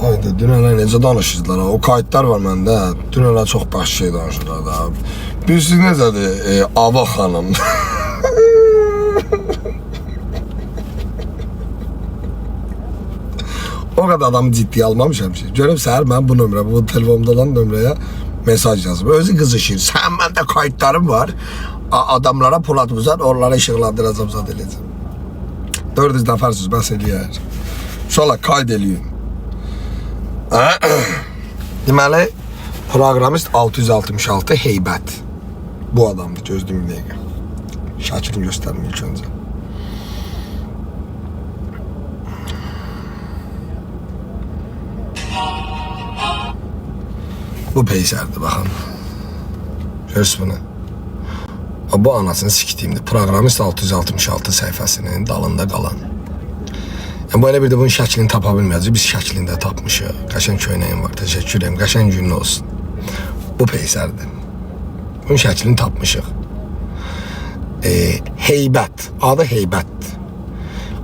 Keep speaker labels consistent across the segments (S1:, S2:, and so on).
S1: Haydi, dünənə necə danışırdılar? O kayıtlar var məndə. Dünənə çox baş şey danışırlar da. Bilirsiniz necədir? Ava xanım. O kadar adamı ciddiye almamışam ki. Görüm səhər mən bu nömrə, bu telefonumda olan nömrəyə mesaj yazıb. Özü qızışır. Sən məndə kayıtlarım var. Adamlara pul atmışlar, onlara işıqlandıracam, zat eləyəcəm. 400 nəfərsiniz, bəs eləyər. Sonra kayd eləyin. Deməli, proqramist 666 heybət. Bu adamdır, gözlüyüm bir dəqiqə. Şakir'in göstərmir ilk öncə. Bu peysərdir, baxın. Görürsünüz bunu. Bu anasını sikdiyimdir. Proqramist 666 səhifəsinin dalında qalan. Yəni, bu elə bir də bunun şəklini tapa bilməyəcək. Biz şəklini də tapmışıq. Qəşən köynəyim var. Təşəkkür ederim. Qəşən günün olsun. Bu peysərdir. Bunun şəklini tapmışıq. Heybət. Adı heybətdir.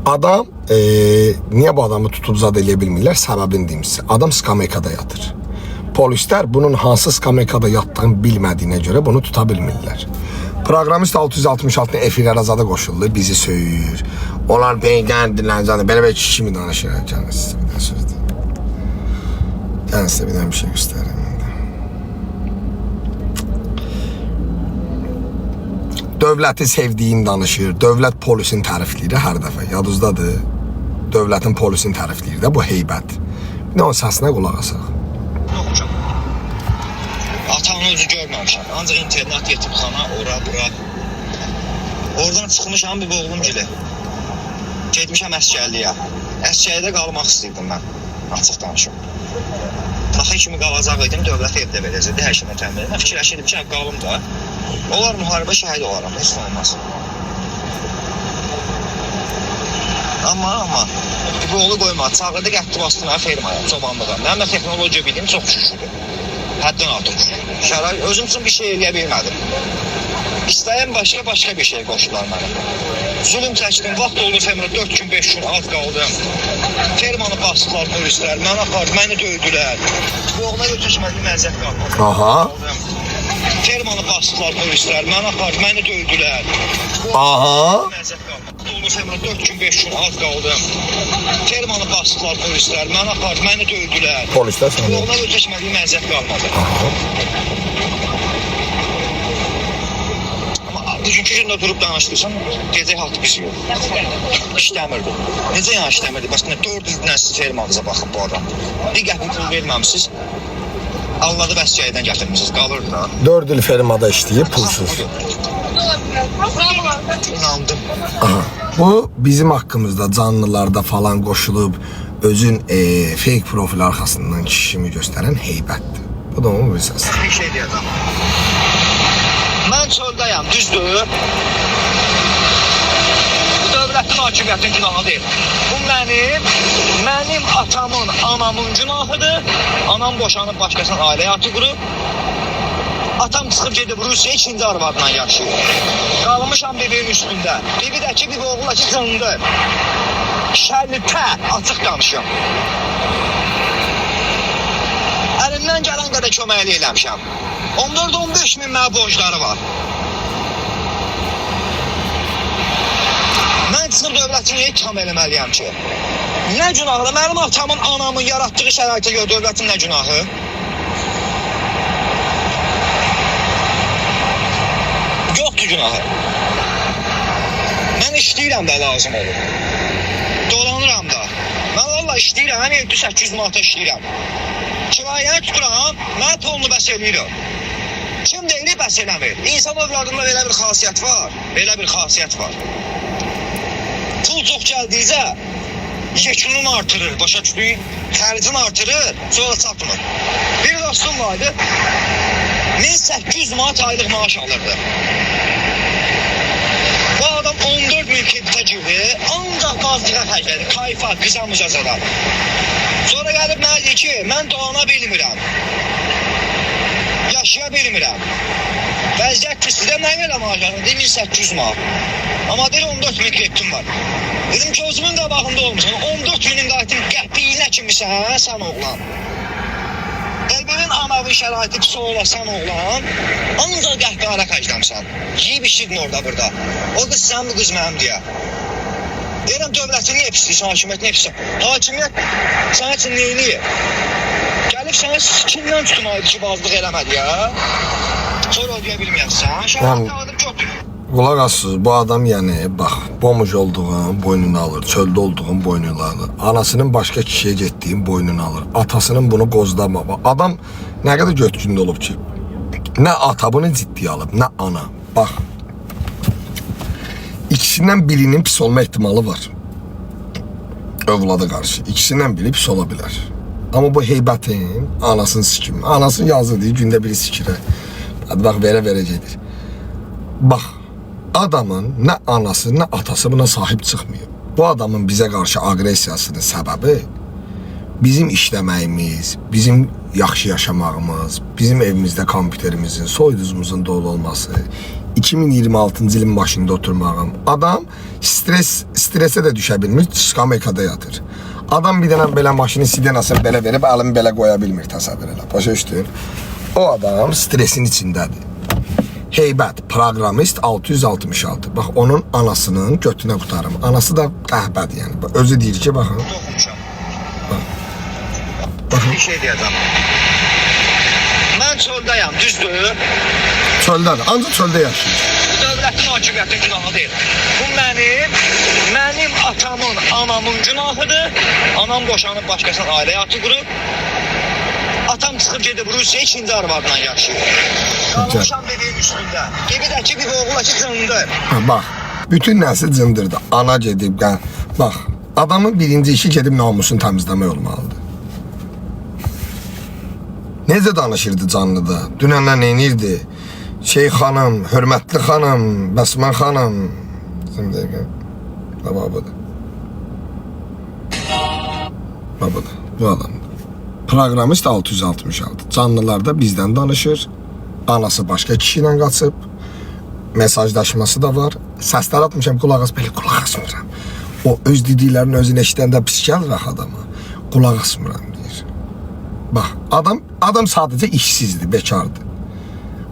S1: Adam, niyə bu adamı tutub zad eləyə bilmirlər? Səbəbini deyim sizə. Adam skameykada yatır. Polislər bunun hansı skameykada yattığını bilmədiyinə görə bunu tuta bilmirlər. Proqramist 666 efirlərə zada qoşuldu, bizi söyür. Onlar beygəndirlər zaten. Belə kişi mi danışır? Gəlin sizə bir dənə söz deyim. Gəlin sizə bir dənə bir şey göstərim. Dövləti sevdiyin danışır. Dövlət polisin tərifləyir hər dəfə. Yadınızdadır. Dövlətin polisin tərifləyir də bu heybət. Bir də onun səsinə qulaq asaq.
S2: Atanı özü görməmişəm. Ancaq internet yetimxana, ora, bura. Oradan çıxmışam bir oğlum gili. Getmişəm əskərliyə. Əskərliyə qalmaq istəyirdim mən. Açıq danışım. Taxı kimi qalacaq idim, dövlət evdə verəcəkdi, hər şeyini təmin edim. Fikirləşirdim ki, qalım da. Onlar müharibə şəhid olaram, heç nə olmaz. Amma bir oğlu qoymadı. Çağırdı, qətli bastına fermaya, çobanlığa. Mənim də texnologiya bildim, çox şüşüdür. Həddən artıq şüşüdür. Şərait, özüm üçün bir şey eləyə bilmədim. İstəyən başqa bir şey qoşdular mənə. Zulüm çəkdim, vaxt oldu fermada 4 gün, 5 gün az qaldım. Fermanı bastılar polislər, mənə apardı, məni döydülər. Bu oğluna götürmədim, məzət qalmadı.
S1: Aha.
S2: Fermanı bastılar polislər, mənə apardı, məni döydülər.
S1: Aha.
S2: Məzət qalmadı. Oldu fermada 4 gün, 5 gün az qaldım. Fermanı bastılar polislər, mənə apardı, məni döydülər.
S1: Polislər
S2: Bu
S1: sənə.
S2: oğluna götürmədim, məzət qalmadı. Bugünkü gündə durub danışdırsam, gecə hatı pis yox. İşləmirdi. Necə yəni işləmirdi? Başına 400 nəsil fermanıza baxıb bu adam. Bir qəpik pul verməmişsiniz. Alladı vəsiyyədən gətirmişsiniz, qalırdı da.
S1: 4 il fermada işləyib, pulsuz.
S2: İnandım.
S1: Aha. Bu bizim haqqımızda canlılarda falan qoşulub özün fake profil arxasından kişimi göstərən heybətdir. Bu da onu bilirsiniz.
S2: Bir şey deyəcəm. Mən çöldəyəm, düzdür. Bu dövlətin hakimiyyətin günahı deyil. Bu mənim atamın, anamın günahıdır. Anam boşanıb başqasının ailə həyatı qurub. Atam çıxıb gedib Rusiya 2-ci arvadla yaşayır. Qalmışam bibinin üstündə. Bibi də ki, bir oğula ki, cındır. Şərlitə, açıq danışım. Əlimdən gələn qədər köməkli eləmişəm. 14-15 min mənə borcları var. Mən çıxıb dövləti niyə ittiham eləməliyəm ki? Nə günahı? Mənim atamın, anamın yaratdığı şəraitə görə dövlətin nə günahı? Yoxdur günahı. Mən işləyirəm də lazım olur. Dolanıram da. Mən valla işləyirəm, həm 700-800 manata işləyirəm. Kirayəni tuturam, mən pulunu bəs eləyirəm. Kim deyil, bəs eləmir. İnsan övladında belə bir xasiyyət var. Belə bir xasiyyət var. Pul çox gəldiyicə, yekunun artırır, başa düşdüyün, xərcini artırır, sonra çatmır. Bir dostum vardı, 1800 manat aylıq maaş alırdı. Bu adam 14 min kreditə girdi, ancaq qazdığa xərclədi, kayfa, qıza Sonra gəlib mənə deyir ki, mən dolana bilmirəm. yaşaya bilmirəm. Vəziyyət pisdir, nə qədər maaş alırım? 1800 manat. Amma deyir 14 min kreditім var. Dedim ki, özümün qabağında olmuşsun. 14 minin qayıtın qəpiyinə kimisən, hə, sən oğlan. Elbənin anavi şəraiti pis olasan oğlan, ancaq qəhqara xərcləmsən. Yiyib işirdin orada burada. O qız sən, bu qız mənim deyə. Deyirəm, dövlətin niyə pisliyisən, hakimiyyət niyə pisliyisən? Hakimiyyət sənə üçün neyini? Gəlib sənə kimdən tutmaydı ki, bazlıq eləmədi ya? Sonra ödeyə bilməyəsən. Şəhət adım götür.
S1: Qulaq assız, bu adam yəni, bax, bomuc olduğun boynunu alır, çöldə olduğun boynunu alır, anasının başqa kişiyə getdiyin boynunu alır, atasının bunu qozlama. Adam nə qədər götkündə olub ki, nə ata bunu ciddiyə alıb, nə ana. Bax, ikisindən birinin pis olma ehtimalı var. Övlada qarşı, ikisindən biri pis ola bilər. Amma bu heybətin anasını sikim, anasını yazdı deyir, gündə biri sikirə. Bax, verə gedir. Bax, adamın nə anası, nə atası buna sahib çıxmıyor. Bu adamın bizə qarşı aqressiyasının səbəbi bizim işləməyimiz, bizim yaxşı yaşamağımız, bizim evimizdə kompüterimizin, soyduzumuzun dolu olması, 2026-cı ilin başında oturmağım. Adam stresə də düşə bilmir, skameykada yatır. Adam bir dənə belə maşının sidenasını belə verib, əlimi belə qoya bilmir, təsəvvür elə. Başa düşdün? O adam stresin içindədir. Heybət, proqramist 666. Bax, onun anasının götünə qutarım. Anası da qəhbədir, yəni. Özü deyir ki, baxın.
S2: Oxumuşam.
S1: Baxın.
S2: Bir şey deyəcəm. Mən çöldəyəm, düzdür?
S1: Çöldədir, ancaq çöldə yaşayır.
S2: Bu dövlətin hakimiyyətin günahı deyil. Bu mənim atamın, anamın günahıdır. Anam boşanıb başqasının ailə həyatı qurub. Atam çıxıb gedib Rusiya ikinci arvadla yaşayır. Qalmışam bebeğin üstündə. Gebidəki bir oğula ki cındır.
S1: Bax, bütün nəsil cındırdı. Ana gedib, bax, adamın birinci işi gedib namusunu təmizləmək olmalıdır. Necə danışırdı canlıda? Dünənlə neynirdi? Şeyh xanım, hörmətli xanım, Bəsmən xanım. Bizim dəqiqə. Babadır. Babadır, bu adamdır. Proqramist 666. Canlılarda bizdən danışır. Anası başqa kişi ilə qaçıb. Mesajlaşması da var. Səslər atmışam, qulaq as, belə qulaq asmıram. O öz dediklərinin özünü eşidəndə pis gəlir axı adama. Qulaq asmıram deyir. Bax, adam sadəcə işsizdir, bekardır.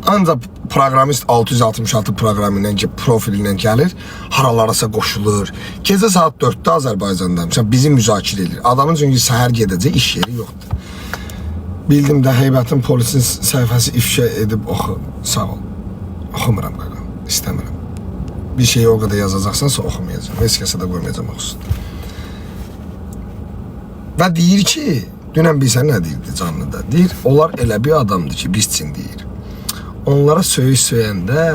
S1: Ancaq proqramist 666 proqramıyla, profilindən gəlir, haralarasa qoşulur. Gecə saat 4-də Azərbaycandaymışam, bizi müzakirə edir. Adamın çünki səhər gedəcək, iş yeri yoxdur. Bildim də heybətin polisin səhifəsi ifşa edib oxu. Sağ ol. Oxumuram qaqa, istəmirəm. Bir şeyi o qədər yazacaqsansa oxumayacağım. Heç kəsə də qoymayacağım oxusun. Və deyir ki, dünən bilsən nə deyirdi canlıda? Deyir, onlar elə bir adamdır ki, biz üçün deyir. Onlara söyəndə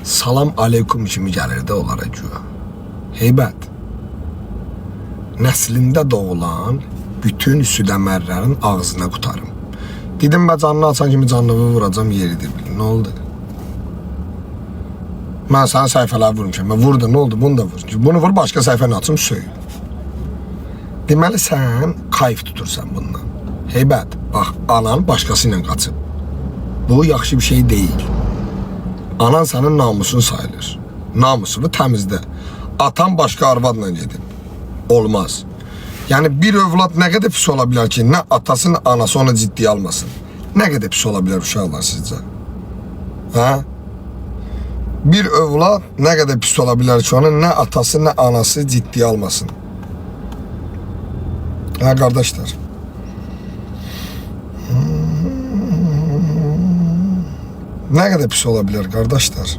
S1: salam aleykum kimi gəlirdi onlara güya. Heybət, nəslində doğulan bütün südəmərlərin ağzına qutarım. Dedim, mən canını açan kimi canlığı vuracam, yeridir bilir. Nə oldu? Mən sana səhifələri vurmuşam. Mən vurdu, nə oldu? Bunu da vur. Bunu vur, başqa səhifəni açım, söy. Deməli, sən kayf tutursan bundan. Heybət, bax, anan başqası ilə qaçıb. Bu yaxşı bir şey deyil. Anan sənin namusun sayılır. Namusunu təmizlə. Atan başqa arvadla gedib. Olmaz. Yəni bir övlad nə qədər pis ola bilər ki, nə atası, nə anası onu ciddiyə almasın. Nə qədər pis ola bilər uşaqlar sizcə? Hə? Bir övlad nə qədər pis ola bilər ki, onun nə atası, nə anası ciddiyə almasın. Hə, qardaşlar. Nə qədər pis ola bilər, qardaşlar?